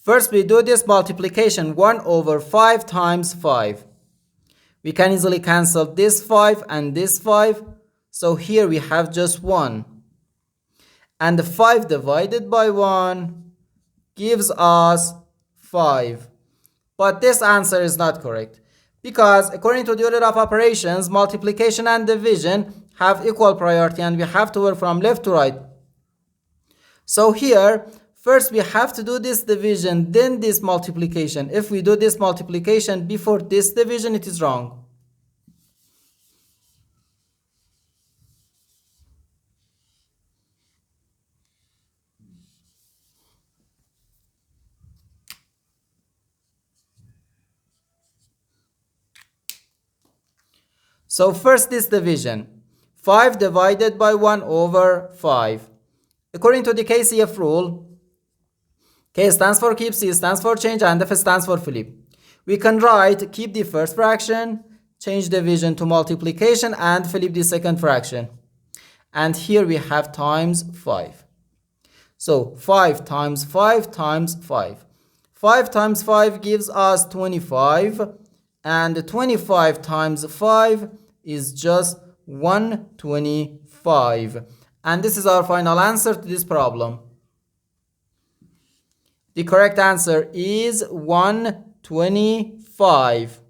First we do this multiplication, 1 over 5 times 5. We can easily cancel this 5 and this 5. So here we have just 1. And 5 divided by 1 gives us 5. But this answer is not correct, because according to the order of operations, multiplication and division have equal priority and we have to work from left to right. So here, first we have to do this division, then this multiplication. If we do this multiplication before this division, it is wrong. So first this division, 5 divided by 1 over 5. According to the KCF rule, K stands for keep, C stands for change, and F stands for flip. We can write keep the first fraction, change division to multiplication, and flip the second fraction. And here we have times 5. So 5 times 5 times 5. 5 times 5 gives us 25. And 25 times 5 is just 125. And this is our final answer to this problem. The correct answer is 125.